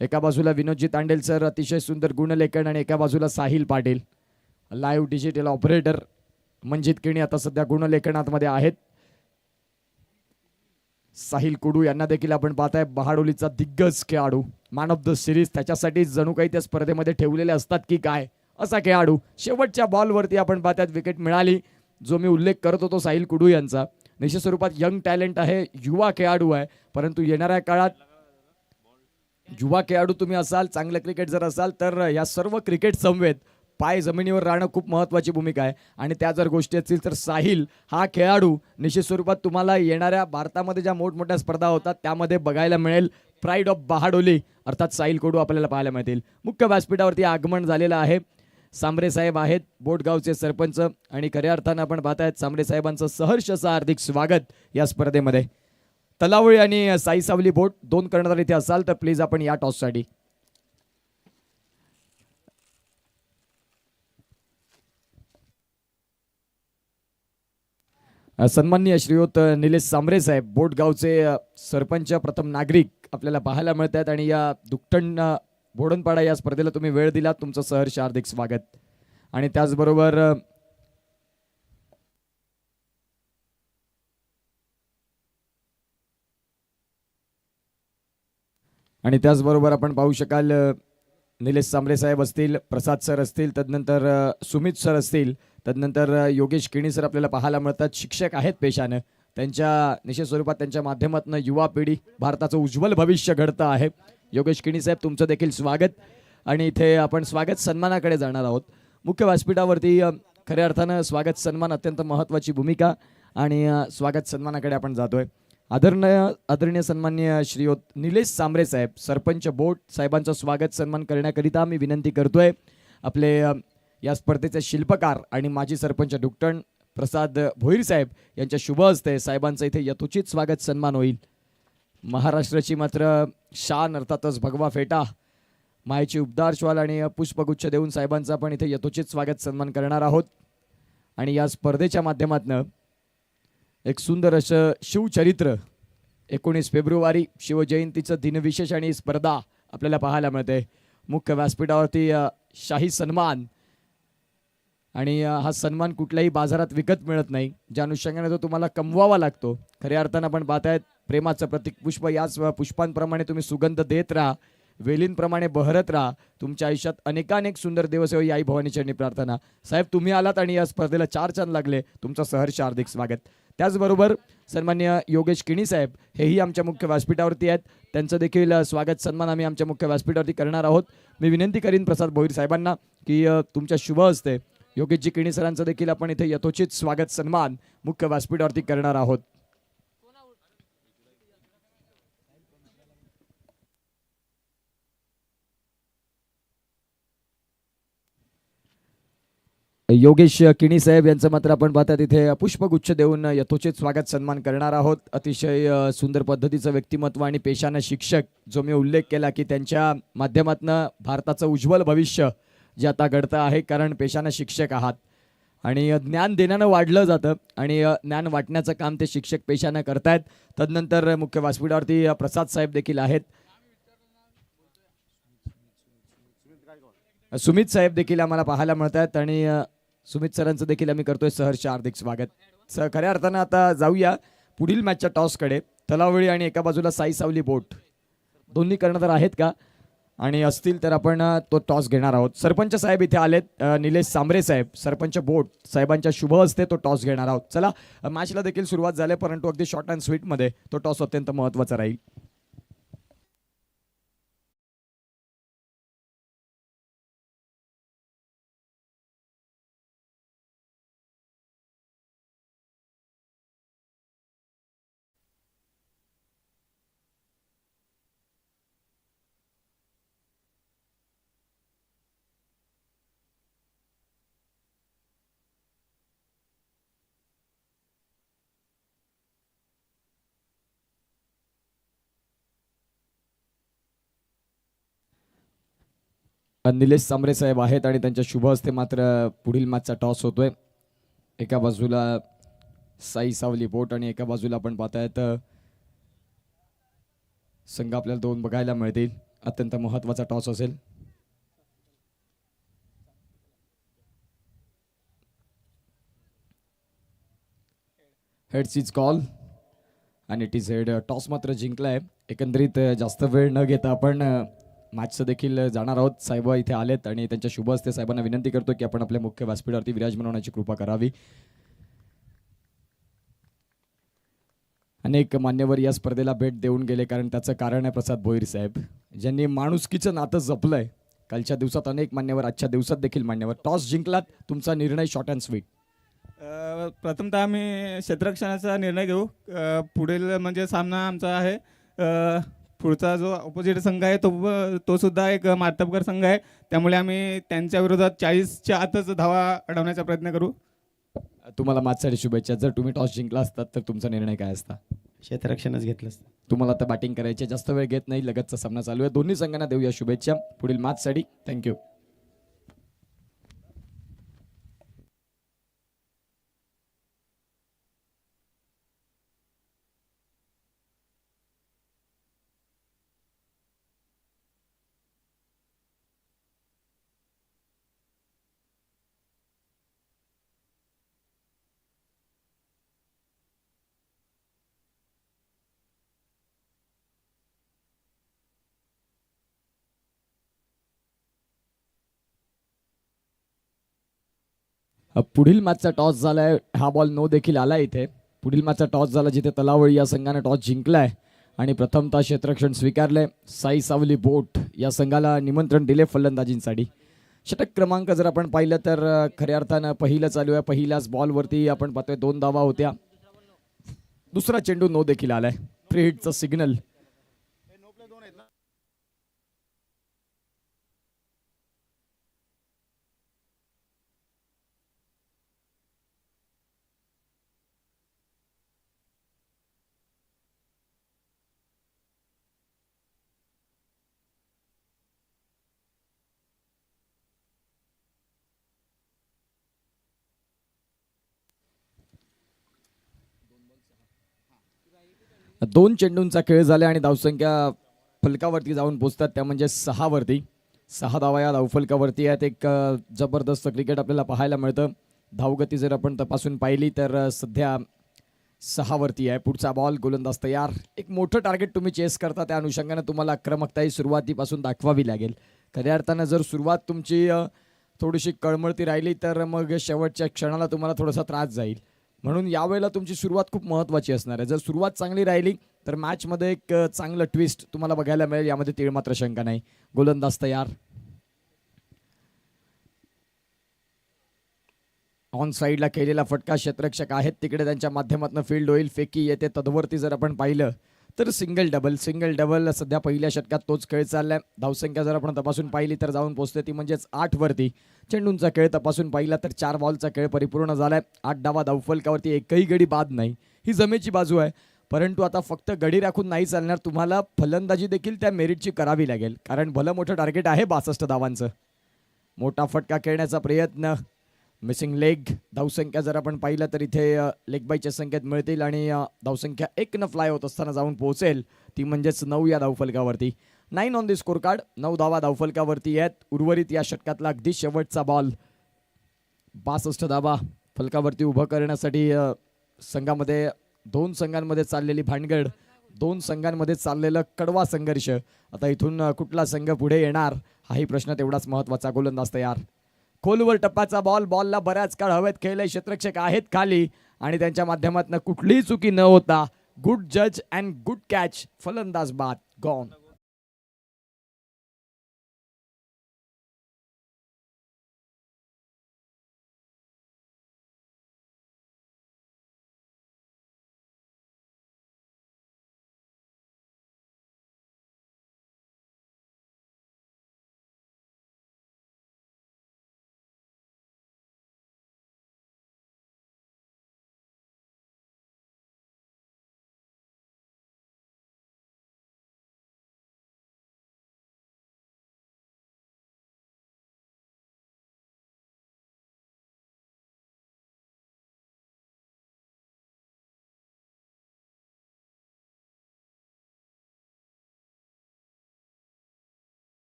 A: एका बाजूला विनोदजी तांडेल सर अतिशय सुंदर गुणलेखन आणि एका बाजूला Sahil Patil live digital operator Manjit Kini आता सध्या गुणलेखनामध्ये आहेत. साहिल कुडू यांना देखील आपण पाहताय. बहाडोलीचा दिग्गज खेळाडू मॅन ऑफ द सिरीज त्याच्यासाठी जणू काही त्या स्पर्धेमध्ये ठेवलेले असतात की काय असा खेळाडू. शेवटच्या बॉलवरती आपण पाहतात विकेट मिळाली. जो मी उल्लेख करत होतो साहिल कुडू यांचा, निश्चित स्वरूपात यंग टॅलेंट आहे, युवा खेळाडू आहे, परंतु येणाऱ्या काळात युवा खेळाडू तुम्ही असाल, चांगलं क्रिकेट जर असाल तर या सर्व क्रिकेट समवेत पाय जमिनीवर राहणं खूप महत्त्वाची भूमिका आहे. आणि त्या जर गोष्टी असतील तर साहिल हा खेळाडू निश्चित स्वरूपात तुम्हाला येणाऱ्या भारतामध्ये ज्या मोठमोठ्या स्पर्धा होतात त्यामध्ये बघायला मिळेल. प्राईड ऑफ बहाडोली अर्थात साहिल कोडू आपल्याला पाहायला मिळतील. मुख्य व्यासपीठावरती आगमन झालेलं आहे. सांबरे साहेब आहेत बोटगावचे सरपंच आणि खऱ्या अर्थानं आपण पाहतायत सांबरे साहेबांचं सहर्ष असं हार्दिक स्वागत या स्पर्धेमध्ये. तलावळी आणि साई सावली बोट दोन कर्णधार इथे असाल तर प्लीज आपण या टॉससाठी. सन्माननीय श्रीयुत निलेश सांबरे साहेब बोटगावचे सरपंच प्रथम नागरिक आपल्याला पाहायला मिळत आहेत आणि या दुकटण बोडणपाडा या स्पर्धेला तुम्ही वेळ दिला, तुमचं सहर्ष हार्दिक स्वागत. आणि त्याचबरोबर आपण पाहू शकाल निलेश सांबरे साहेब असतील, प्रसाद सर असतील, तदनंतर सुमित सर असतील, तदनंतर योगेश किणी सर आपल्याला पाहायला मिळतात. शिक्षक आहेत पेशानं, त्यांच्या निश्चित स्वरूपात त्यांच्या माध्यमातून युवा पिढी भारताचं उज्ज्वल भविष्य घडतं आहे. योगेश किणी साहेब तुमचं देखील स्वागत. आणि इथे आपण स्वागत सन्मानाकडे जाणार आहोत. मुख्य व्यासपीठावरती खऱ्या अर्थानं स्वागत सन्मान अत्यंत महत्त्वाची भूमिका आणि स्वागत सन्मानाकडे आपण जातोय. आदरणीय सन्माननीय श्रीयुत निलेश सांबरे साहेब सरपंच बोट साहेबांचं स्वागत सन्मान करण्याकरिता मी विनंती करतोय. आपले या स्पर्धेचे शिल्पकार आणि माजी सरपंच डुकटण प्रसाद भोईर साहेब यांच्या शुभ हस्ते साहेबांचं इथे यथोचित स्वागत सन्मान होईल. महाराष्ट्राची मात्र शान अर्थातच भगवा फेटा मायेची उबदार श्वाल आणि पुष्पगुच्छ देऊन साहेबांचा आपण इथे यथोचित स्वागत सन्मान करणार आहोत. आणि या स्पर्धेच्या माध्यमातून एक सुंदर असं शिवचरित्र 19 फेब्रुवारी शिवजयंतीचं दिनविशेष आणि स्पर्धा आपल्याला पाहायला मिळते. मुख्य व्यासपीठावरती शाही सन्मान आणि हा सन्मान कुठल्याही बाजारात विकत मिळत नाही, ज्या अनुषंगाने तो तुम्हाला कमवावा लागतो. खऱ्या अर्थानं आपण पाहतायत प्रेमाचं प्रतीक पुष्प, याच पुष्पांप्रमाणे तुम्ही सुगंध देत राहा, वेलींप्रमाणे बहरत राहा. तुमच्या आयुष्यात अनेकानेक सुंदर दिवस येऊ, आई भवानी चरणी प्रार्थना. साहेब तुम्ही आलात आणि या स्पर्धेला 4 चांद लागले, तुमचं सहर्ष हार्दिक स्वागत. त्याचबरोबर सन्माननीय योगेश किणी साहेब हेही आमच्या मुख्य व्यासपीठावरती आहेत, त्यांचं देखील स्वागत सन्मान आम्ही आमच्या मुख्य व्यासपीठावरती करणार आहोत. मी विनंती करीन प्रसाद भोईर साहेबांना की तुमच्या शुभ हस्ते योगेशजी किणी सरांचं देखील आपण इथे यथोचित स्वागत सन्मान मुख्य व्यासपीठावरती करणार आहोत. योगेश किणी साहेब यांचं मात्र आपण पाहता तिथे पुष्पगुच्छ देऊन यथोचित स्वागत सन्मान करणार आहोत. अतिशय सुंदर पद्धतीचं व्यक्तिमत्व आणि पेशानं शिक्षक, जो मी उल्लेख केला की त्यांच्या माध्यमातून भारताचं उज्ज्वल भविष्य जे आता घडतं आहे, कारण पेशानं शिक्षक आहात आणि ज्ञान देण्यानं वाढलं जातं आणि ज्ञान वाटण्याचं काम ते शिक्षक पेशानं करतायत. तदनंतर मुख्य व्यासपीठावरती प्रसाद साहेब देखील आहेत, सुमित साहेब देखील आम्हाला पाहायला मिळत आहेत आणि सुमित सरांचं देखील आम्ही करतोय सहर्ष हार्दिक स्वागत. खऱ्या अर्थानं आता जाऊया पुढील मॅचच्या टॉसकडे. तलावळी आणि एका बाजूला साई सावली बोट दोन्ही कर्णधार आहेत का, आणि असतील तर आपण तो टॉस घेणार आहोत. सरपंच साहेब इथे आलेत, निलेश सांबरे साहेब सरपंच बोट साहेबांच्या शुभ हस्ते तो टॉस घेणार आहोत. चला मॅचला देखील सुरुवात झाली, परंतु अगदी शॉर्ट अँड स्वीटमध्ये तो टॉस अत्यंत महत्त्वाचा राहील. निलेश सांबरे साहेब आहेत आणि त्यांच्या शुभ हस्ते मात्र पुढील मॅचचा टॉस होतोय. एका बाजूला साई सावली बोट आणि एका बाजूला आपण पाहतायत संघ आपल्याला दोन बघायला मिळतील. अत्यंत महत्त्वाचा टॉस असेल. हेड्स इज कॉल आणि इट इज हेड. टॉस मात्र जिंकलाय. एकंदरीत जास्त वेळ न घेता आपण मॅचचं देखील जाणार आहोत. साहेब इथे आलेत आणि त्यांच्या शुभ हस्ते साहेबांना विनंती करतो की आपण आपल्या मुख्य व्यासपीठावरती विराजमान होण्याची कृपा करावी. अनेक मान्यवर या स्पर्धेला भेट देऊन गेले, कारण त्याचं कारण आहे प्रसाद भोईर साहेब, ज्यांनी माणुसकीचं नातं जपलंय. कालच्या दिवसात अनेक मान्यवर, आजच्या दिवसात देखील मान्यवर. टॉस जिंकलात, तुमचा निर्णय शॉर्ट अँड स्वीट.
B: प्रथमतः आम्ही क्षेत्ररक्षणाचा निर्णय घेऊ. पुढील म्हणजे सामना आमचा आहे. पुढचा जो ऑपोजिट संघ आहे तो सुद्धा एक मार्तबकर संघ आहे. त्यामुळे आम्ही त्यांच्या विरोधात 40च्या आतच धावा अडवण्याचा प्रयत्न करू.
A: तुम्हाला मॅचसाठी शुभेच्छा. जर तुम्ही टॉस जिंकला असतात तर तुमचा निर्णय काय असता?
C: क्षेत्ररक्षणच घेतलं असतं.
A: तुम्हाला आता बॅटिंग करायची, जास्त वेळ घेत नाही, लगतचा सामना चालू आहे. दोन्ही संघांना देऊया शुभेच्छा पुढील मॅचसाठी. थँक्यू. पुढील मॅचचा टॉस झालाय, हा बॉल नो देखील आला इथे. पुढील मॅचचा टॉस झाला जिथे तलावळी या संघाने टॉस जिंकलाय आणि प्रथमतः क्षेत्ररक्षण स्वीकारले. साई सावली बोट या संघाला निमंत्रण दिले फलंदाजींसाठी. षटक क्रमांक जर आपण पाहिलं तर खऱ्या अर्थानं पहिलं चालू आहे. पहिल्याच बॉलवरती आपण पाहतोय 2 धावा होत्या. दुसरा चेंडू नो देखील आलाय. फ्री हिटचं सिग्नल. दोन चेंडूंचा खेळ झाला आणि धावसंख्या फलकावरती जाऊन पोहोचतात, त्या म्हणजे 6 वरती. 6 धावा या धावफलकावरती आहेत. एक जबरदस्त क्रिकेट आपल्याला पाहायला मिळतं. धावगती जर आपण तपासून पाहिली तर सध्या 6 वरती आहे. पुढचा बॉल, गोलंदाज तयार. एक मोठं टार्गेट तुम्ही चेस करता, त्या अनुषंगाने तुम्हाला आक्रमकताही सुरुवातीपासून दाखवावी लागेल. खऱ्या अर्थानं जर सुरुवात तुमची थोडीशी कळमळती राहिली तर मग शेवटच्या क्षणाला तुम्हाला थोडासा त्रास जाईल. म्हणून यावेळेला तुमची सुरुवात खूप महत्त्वाची असणार आहे. जर सुरुवात चांगली राहिली तर मॅचमध्ये एक चांगलं ट्विस्ट तुम्हाला बघायला मिळेल, यामध्ये तीळ मात्र शंका नाही. गोलंदाज तयार. ऑन साईडला केलेला फटका, क्षेत्ररक्षक आहेत तिकडे, त्यांच्या माध्यमातून फील्ड होईल. फेकी येते तदवरती जर आपण पाहिलं तर सिंगल डबल सध्या पहिल्या षटकात तोच खेळ चाललाय. धावसंख्या जर आपण तपासून पाहिली तर जाऊन पोहोचते ती म्हणजेच 8 वरती. चेंडूंचा खेळ तपासून पाहिला तर 4 बॉलचा खेळ परिपूर्ण झालाय. 8 धावा धावफलकावरती, एकही गडी बाद नाही. ही जमेची बाजू आहे. परंतु आता फक्त गडी राखून नाही चालणार, तुम्हाला फलंदाजी देखील त्या मेरिटची करावी लागेल, कारण भलं मोठं टार्गेट आहे 62 धावांचं. मोठा फटका खेळण्याचा प्रयत्न, मिसिंग लेग. धावसंख्या जर आपण पाहिलं तर इथे लेग बायच्या संख्येत मिळतील आणि धावसंख्या 1 न फ्लाय होत असताना जाऊन पोहोचेल, ती म्हणजेच 9 या धावफलकावरती. 9 ऑन दी स्कोर कार्ड. 9 धावा धावफलकावरती आहेत. उर्वरित या षटकातला अगदी शेवटचा बॉल. 62 धावा फलकावरती उभं करण्यासाठी संघामध्ये, 2 संघांमध्ये चाललेली भानगड, 2 संघांमध्ये चाललेलं कडवा संघर्ष. आता इथून कुठला संघ पुढे येणार हाही प्रश्न तेवढाच महत्त्वाचा. गोलंदाज तयार. खोलवर टप्पाचा बॉल. बॉलला बऱ्याच काळ हवेत खेळले. क्षेत्ररक्षक आहेत खाली आणि त्यांच्या माध्यमातून कुठलीही चुकी न होता गुड जज अँड गुड कॅच. फलंदाज बाद. गॉन.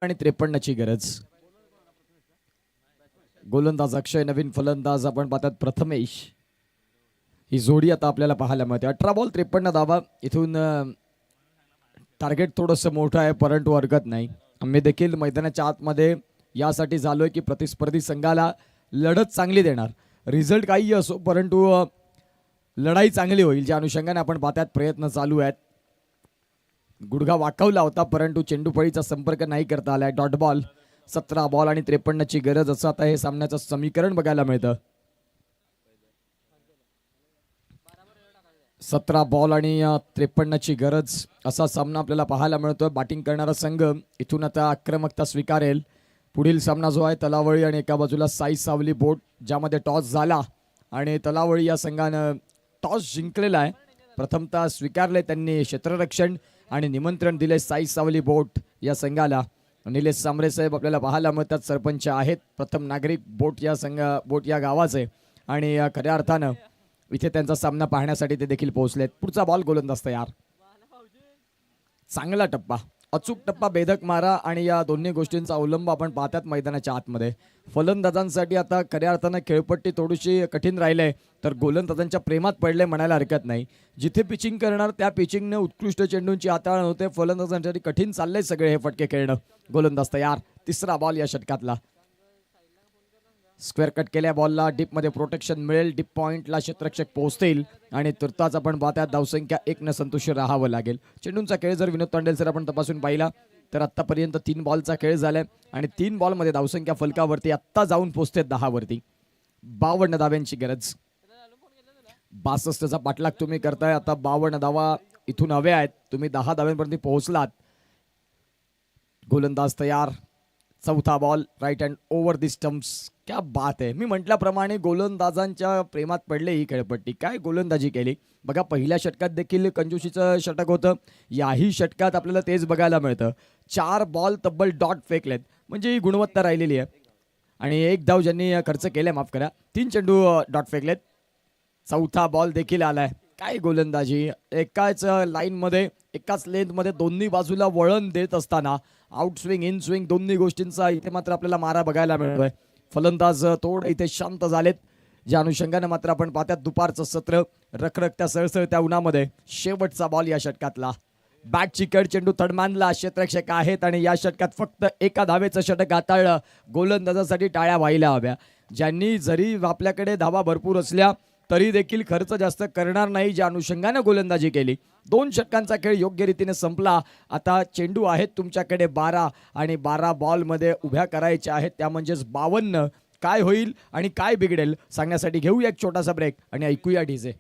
A: आणि 53ची गरज. गोलंदाज अक्षय, नवीन फलंदाज आपण पाहतात प्रथमेश. ही जोडी आता आपल्याला पाहायला मिळते. 18 बॉल 53 धावा. इथून टार्गेट थोडंसं मोठं आहे परंतु हरकत नाही. आम्ही देखील मैदानाच्या आतमध्ये यासाठी झालोय की प्रतिस्पर्धी संघाला लढत चांगली देणार. रिझल्ट काही असो परंतु लढाई चांगली होईल ज्या अनुषंगाने आपण पाहतात प्रयत्न चालू आहेत. गुडघा वाकवला होता परंतु चेंडूफळीचा संपर्क नाही करता आलाय. Dot ball. 17 बॉल आणि 53ची गरज असं आता हे सामन्याचं समीकरण बघायला मिळतं. 17 बॉल आणि 53ची गरज असा सामना आपल्याला पाहायला मिळतोय. बॅटिंग करणारा संघ इथून आता आक्रमकता स्वीकारेल. पुढील सामना जो आहे तलावळी आणि एका बाजूला साई सावली बोट, ज्यामध्ये टॉस झाला आणि तलावळी या संघानं टॉस जिंकलेला आहे. प्रथमतः स्वीकारले त्यांनी क्षेत्ररक्षण आणि निमंत्रण दिले साई सावली बोट या संघाला. निलेश सांबरे साहेब आपल्याला पाहायला मिळतात, सरपंच आहेत. प्रथम नागरिक बोट या गावाचे आणि खऱ्या अर्थानं इथे त्यांचा सामना पाहण्यासाठी ते देखील पोहोचलेत. पुढचा बॉल गोलंदाज तयार. चांगला टप्पा, अचूक टप्पा, बेधक मारा आणि या दोन्ही गोष्टींचा अवलंब आपण पाहतात मैदानाच्या आतमध्ये. फलंदाजांसाठी आता खऱ्या अर्थानं खेळपट्टी थोडीशी कठीण राहिलंय तर गोलंदाजांच्या प्रेमात पडले म्हणायला हरकत नाही. जिथे पिचिंग करणार त्या पिचिंगने उत्कृष्ट चेंडूंची हाताळण होते. फलंदाजांसाठी कठीण चाललंय सगळे हे फटके खेळणं. गोलंदाज तयार. तिसरा बॉल या षटकातला. स्क्वेअर कट केल्या बॉलला डीपमध्ये प्रोटेक्शन मिळेल. डीप पॉइंटला क्षेत्ररक्षक पोहोचतील आणि तुर्ताच आपण पाहतात धावसंख्या 1 संतुष्ट राहावं लागेल. चेंडूंचा खेळ जर विनोद तांडेल सर आपण तपासून पाहिला तर आतापर्यंत 3 बॉलचा खेळ झालाय आणि 3 बॉलमध्ये धावसंख्या फलकावरती आत्ता जाऊन पोहोचते 10 वरती. 52 धाव्यांची गरज. 62चा पाठलाग तुम्ही करताय. आता 52 धावा इथून हव्या आहेत. तुम्ही 10 धाव्यांपर्यंत पोहोचलात. गोलंदाज तयार. चौथा ball right hand over the stumps. क्या बात आहे. मी म्हटल्याप्रमाणे गोलंदाजांच्या प्रेमात पडले ही खेळपट्टी. काय गोलंदाजी केली बघा. पहिल्या षटकात देखील कंजूशीचं षटक होतं. याही षटकात आपल्याला तेच बघायला मिळतं. 4 बॉल तब्बल डॉट फेकलेत म्हणजे ही गुणवत्ता राहिलेली आहे. आणि 1 धाव ज्यांनी खर्च केलाय, माफ करा, 3 चेंडू डॉट फेकलेत. चौथा बॉल देखील आलाय. काय गोलंदाजी. एकाच लाईनमध्ये एकाच लेंथमध्ये दोन्ही बाजूला वळण देत असताना आउट स्विंग इन स्विंग दोन्ही गोष्टींचा इथे मात्र आपल्याला मारा बघायला मिळतोय. फलंदाज थोडं इथे शांत झालेत ज्या अनुषंगाने मात्र आपण पाहतात दुपारचं सत्र रखरखत्या सळसळत्या उन्हामध्ये. शेवटचा बॉल या षटकातला. बॅट चिकट चेंडू थडमानला. क्षेत्ररक्षक आहेत आणि या षटकात फक्त 1 धावेचं षटक हाताळलं. गोलंदाजासाठी टाळ्या व्हायला हव्या. ज्यांनी जरी आपल्याकडे धावा भरपूर असल्या तरी देखील खर्च जास्त करणार नाही ज्या अनुषंगाने गोलंदाजी केली. 2 षटकांचा खेळ योग्य रीतीने संपला. आता चेंडू आहेत तुमच्याकडे 12 आणि 12 बॉलमध्ये उभ्या करायच्या आहेत, त्या म्हणजेच 52. काय होईल आणि काय बिघडेल सांगण्यासाठी घेऊया एक छोटासा ब्रेक आणि ऐकूया डीजे.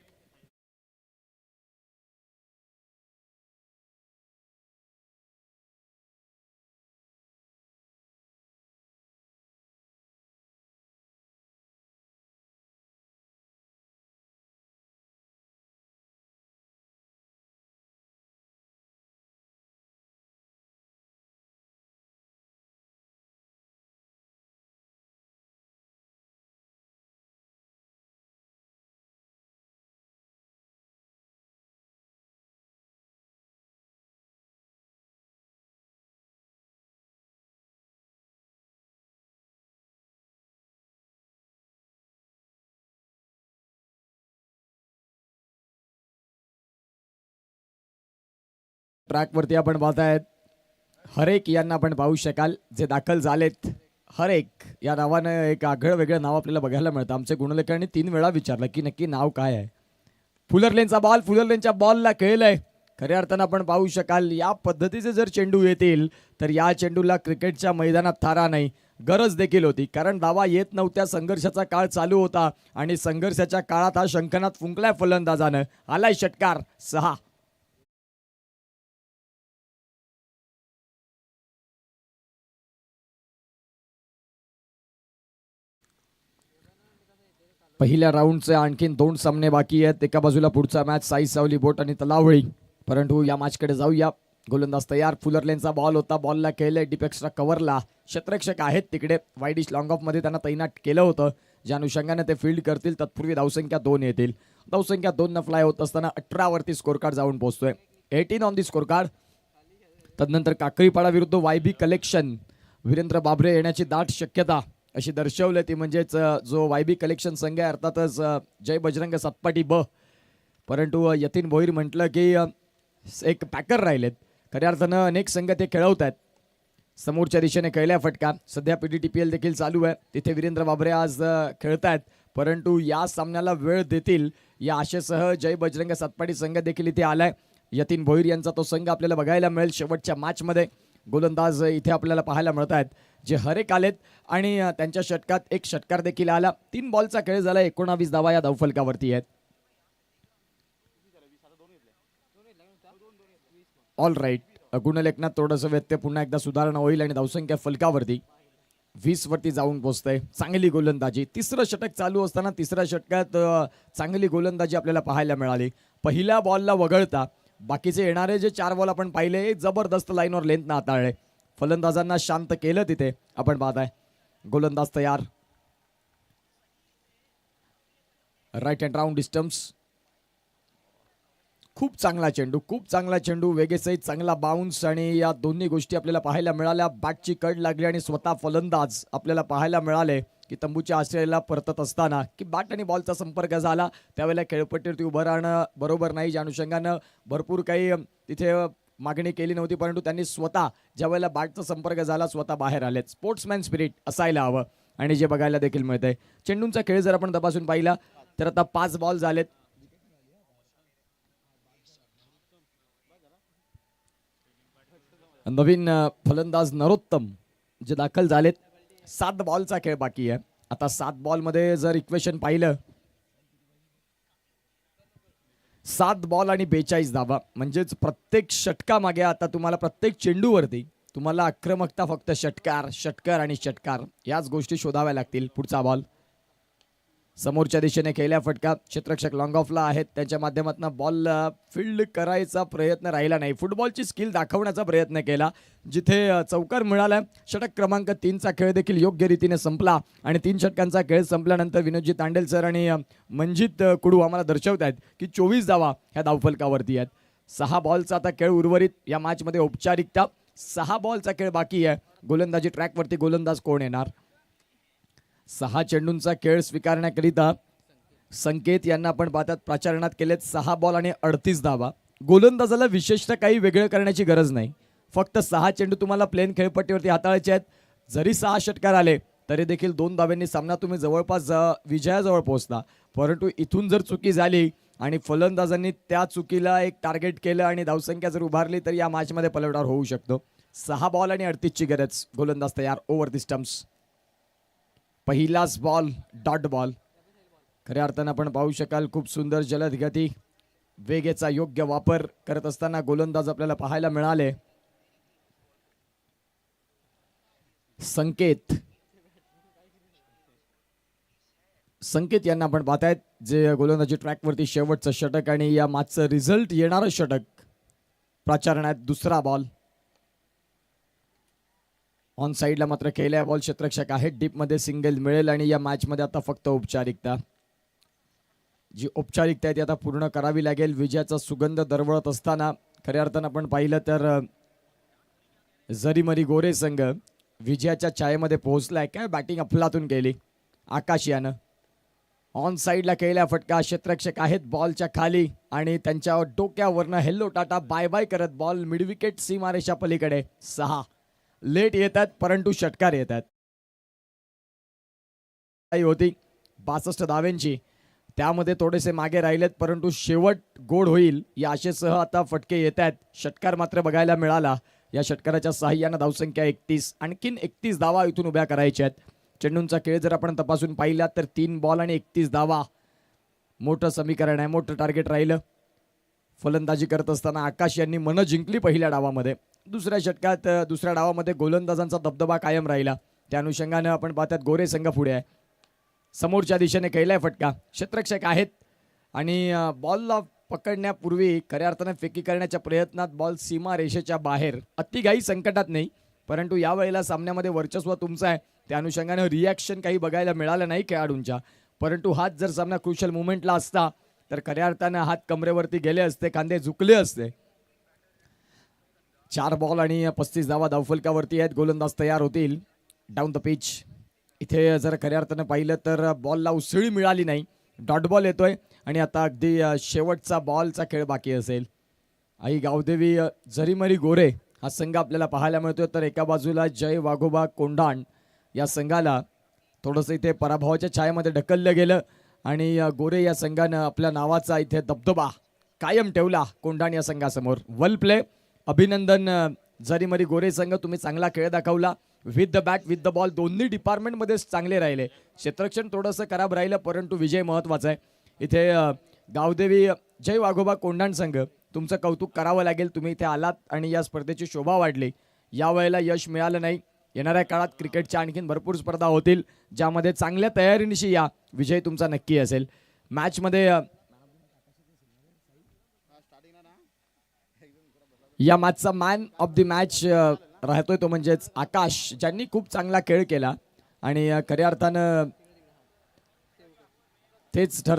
A: ट्रॅकवरती आपण पाहतायत हरेक यांना आपण पाहू शकाल जे दाखल झालेत. हरेक या नावानं एक आगळं वेगळं नाव आपल्याला बघायला मिळतं. आमचे गुणलेखकांनी 3 वेळा विचारलं की नक्की नाव काय आहे. फुलरलेनचा बॉल, फुलरलेनच्या बॉलला खेळलंय. खऱ्या अर्थानं आपण पाहू शकाल या पद्धतीचे जर चेंडू येतील तर या चेंडूला क्रिकेटच्या मैदानात थारा नाही, गरज देखील होती. कारण धावा येत नव्हत्या, संघर्षाचा काळ चालू होता आणि संघर्षाच्या काळात हा शंखनाद फुंकलाय फलंदाजानं. आलाय षटकार 6. पहिल्या राऊंडचे आणखीन 2 सामने बाकी आहेत. एका बाजूला पुढचा मॅच साई सावली बोट आणि तलावळी. परंतु या मॅचकडे जाऊया. गोलंदाज तयार. फुलरलेनचा बॉल होता. बॉलला खेळले डीप एक्स्ट्रा कव्हरला. क्षेत्ररक्षक आहेत तिकडे. वाईडिश लॉंग ऑफ मध्ये त्यांना तैनात केलं होतं ज्या अनुषंगाने ते फील्ड करतील. तत्पूर्वी धावसंख्या 2 येतील. धावसंख्या 2 न फ्लाय होत असताना 18 वरती स्कोर कार्ड जाऊन पोहोचतोय. 18 ऑन दी स्कोर कार्ड. तदनंतर काकळीपाडा विरुद्ध YB कलेक्शन वीरेंद्र बाबरे येण्याची दाट शक्यता अशी दर्शवली ती म्हणजेच जो वायबी कलेक्शन संघ आहे अर्थातच जय बजरंग सातपाटी ब. परंतु यतीन भोईर म्हटलं की एक पॅकर राहिलेत. खऱ्या अर्थानं अनेक संघ ते खेळवत आहेत. समोरच्या दिशेने कैल्या फटका सध्या PDTPL देखील चालू आहे. तिथे वीरेंद्र बाबरे आज खेळतायत परंतु या सामन्याला वेळ देतील या आशेसह जय बजरंग सातपाटी संघ देखील इथे आलाय. यतीन भोईर यांचा तो संघ आपल्याला बघायला मिळेल शेवटच्या मॅचमध्ये. गोलंदाज इथे आपल्याला पाहायला मिळत आहेत जे हरेक आलेत आणि त्यांच्या षटकात एक षटकार देखील आला. 3 बॉलचा खेळ झाला. 19 धावा या धावफलकावरती आहेत. All right. गुणलेखनात थोडंसं व्यत्यय पुन्हा एकदा सुधारणा होईल आणि धावसंख्या फलकावरती 20 वरती जाऊन पोहोचतंय. चांगली गोलंदाजी. तिसरं षटक चालू असताना तिसऱ्या षटकात चांगली गोलंदाजी आपल्याला पाहायला मिळाली. पहिल्या बॉलला वगळता बाकीचे येणारे जे 4 बॉल आपण पाहिले जबरदस्त लाईनवर लेंथनं हाताळले. फलंदाजांना शांत केलं तिथे आपण पाहताय. गोलंदाज तयार. Right hand round distance. खूप चांगला चेंडू वेगेसहित चांगला बाउन्स आणि या दोन्ही गोष्टी आपल्याला पाहायला मिळाल्या. बॅटची कड लागली आणि स्वतः फलंदाज आपल्याला पाहायला मिळाले की तंबूच्या आश्रयाला परतत असताना की बॅट आणि बॉलचा संपर्क झाला त्यावेळेला खेळपट्टीवरती उभं राहणं बरोबर नाही. ज्या अनुषंगानं भरपूर काही तिथे मागणी केली नव्हती परंतु त्यांनी स्वतः ज्या वेळेला बॅटचा संपर्क झाला स्वतः बाहेर आलेत. स्पोर्ट्समॅन स्पिरिट असायला हवं आणि जे बघायला देखील मिळतंय. चेंडूंचा खेळ जर आपण तपासून पाहिला तर आता 5 बॉल झालेत. नवीन फलंदाज नरोत्तम जे दाखल झालेत. 7 बॉलचा खेळ बाकी आहे. आता 7 बॉलमध्ये जर इक्वेशन पाहिलं 7 बॉल आणि 42 धावा म्हणजेच प्रत्येक षटकामागे आता तुम्हाला प्रत्येक चेंडूवरती तुम्हाला आक्रमकता फक्त षटकार आणि षटकार याच गोष्टी शोधाव्या लागतील. पुढचा बॉल समोरच्या दिशेने खेळल्या फटका. क्षेत्ररक्षक लॉंग ऑफला आहेत त्यांच्या माध्यमातून बॉल फील्ड करायचा प्रयत्न राहिला नाही. फुटबॉलची स्किल दाखवण्याचा प्रयत्न केला जिथे चौकार मिळाला. षटक क्रमांक 3चा खेळ देखील योग्य रीतीने संपला आणि 3 षटकांचा खेळ संपल्यानंतर विनोदजी तांडेल सर आणि मंजित कुडू आम्हाला दर्शवत आहेत की 24 धावा ह्या धावफलकावरती आहेत. 6 बॉलचा आता खेळ उर्वरित या मॅचमध्ये औपचारिकता. 6 बॉलचा खेळ बाकी आहे. गोलंदाजी ट्रॅकवरती गोलंदाज कोण येणार. 6 चेंडूंचा खेळ स्वीकारण्याकरिता संकेत यांना आपण पाहतात प्राचारणात केलेत. 6 बॉल आणि 38 धावा. गोलंदाजाला विशेषतः काही वेगळं करण्याची गरज नाही. फक्त 6 चेंडू तुम्हाला प्लेन खेळपट्टीवरती हाताळायचे आहेत. जरी 6 षटकार आले तरी देखील 2 धाव्यांनी सामना तुम्ही जवळपास विजयाजवळ पोहोचता. परंतु इथून जर चुकी झाली आणि फलंदाजांनी त्या चुकीला एक टार्गेट केलं आणि धावसंख्या जर उभारली तर या मॅचमध्ये पलटवार होऊ शकतो. 6 बॉल आणि 38ची गरज. गोलंदाज तयार. Over the stumps. पहिलाच बॉल डॉट बॉल. खऱ्या अर्थानं आपण पाहू शकाल खूप सुंदर जलद गती वेगेचा योग्य वापर करत असताना गोलंदाज आपल्याला पाहायला मिळाले. संकेत यांना आपण पाहतायत जे गोलंदाजी ट्रॅकवरती शेवटचं षटक आणि या मॅचचं रिझल्ट येणारं षटक प्राचारणात. दुसरा बॉल ऑन साईडला मात्र केल्या बॉल क्षेत्ररक्षक आहेत. डीपमध्ये सिंगल मिळेल आणि या मॅचमध्ये आता फक्त औपचारिकता. जी औपचारिकता आहे ती आता पूर्ण करावी लागेल. विजयाचा सुगंध दरवळत असताना खऱ्या अर्थानं आपण पाहिलं तर जरीमरी गोरे संघ विजयाच्या छायेमध्ये पोहोचलाय. काय बॅटिंग अफलातून केली आकाश यानं. ऑन साईडला केल्या फटका. क्षेत्ररक्षक आहेत बॉलच्या खाली आणि त्यांच्या डोक्यावरनं हेल्लो टाटा बाय बाय करत बॉल मिडविकेट सीमारेषा पलीकडे. 6 लेट येतात परंतु षटकार येतात. होती 62 धाव्यांची त्यामध्ये थोडेसे मागे राहिलेत परंतु शेवट गोड होईल या आशेसह आता फटके येत आहेत. षटकार मात्र बघायला मिळाला. या षटकाराच्या साहाय्यानं धावसंख्या 31. आणखीन 31 धावा इथून उभ्या करायच्या आहेत. चेंडूंचा खेळ जर आपण तपासून पाहिला तर 3 बॉल आणि 31 धावा मोठं समीकरण आहे. मोठं टार्गेट राहिलं. फलंदाजी करत असताना आकाश यांनी मनं जिंकली पहिल्या डावामध्ये. दुसऱ्या षटकात दुसऱ्या डावामध्ये गोलंदाजांचा दबदबा कायम राहिला. त्या अनुषंगानं आपण पाहतात गोरे संघ पुढे आहे. समोरच्या दिशेने कैलाय फटका. क्षेत्ररक्षक आहेत आणि बॉलला पकडण्यापूर्वी खऱ्या अर्थानं फेकी करण्याच्या प्रयत्नात बॉल सीमा रेषेच्या बाहेर. अतिघाई संकटात नाही परंतु यावेळेला सामन्यामध्ये वर्चस्व तुमचं आहे त्या अनुषंगानं रिॲक्शन काही बघायला मिळालं नाही खेळाडूंच्या. परंतु हात जर सामना क्रुशल मुवमेंटला असता तर खऱ्या अर्थानं हात कमरेवरती गेले असते. खांदे झुकले असते. 4 बॉल आणि 35 धावा धावफलकावरती आहेत. गोलंदाज तयार होतील डाऊन द पिच. इथे जर खऱ्या अर्थानं पाहिलं तर बॉलला उसळी मिळाली नाही. डॉट बॉल येतोय आणि आता अगदी शेवटचा बॉलचा खेळ बाकी असेल. आई गावदेवी जरीमरी गोरे हा संघ आपल्याला पाहायला मिळतोय. तर एका बाजूला जय वाघोबा कोंढाण या संघाला थोडंसं इथे पराभवाच्या छायेमध्ये ढकललं गेलं आणि गोरे या संघानं आपल्या नावाचा इथे दबदबा कायम ठेवला कोंढाण या संघासमोर. वेल प्ले, अभिनंदन जरीमरी गोरे संघ, तुम्ही चांगला खेळ दाखवला. With the bat with the ball दोन्ही डिपार्टमेंटमध्येच चांगले राहिले. क्षेत्ररक्षण थोडंसं खराब राहिलं परंतु विजय महत्त्वाचा आहे. इथे गावदेवी जय वाघोबा कोंढाण संघ, तुमचं कौतुक करावं लागेल. तुम्ही इथे आलात आणि या स्पर्धेची शोभा वाढली. यावेळेला यश मिळालं नाही. येणाऱ्या काळात क्रिकेटच्या आणखीन भरपूर स्पर्धा होतील ज्यामध्ये चांगल्या तयारीनिशी या. विजय तुमचा नक्की असेल. मॅचमध्ये या मॅचचा मॅन ऑफ द मॅच राहतोय तो म्हणजेच आकाश, ज्यांनी खूप चांगला खेळ केला आणि खऱ्या अर्थानं तेच ठरतं.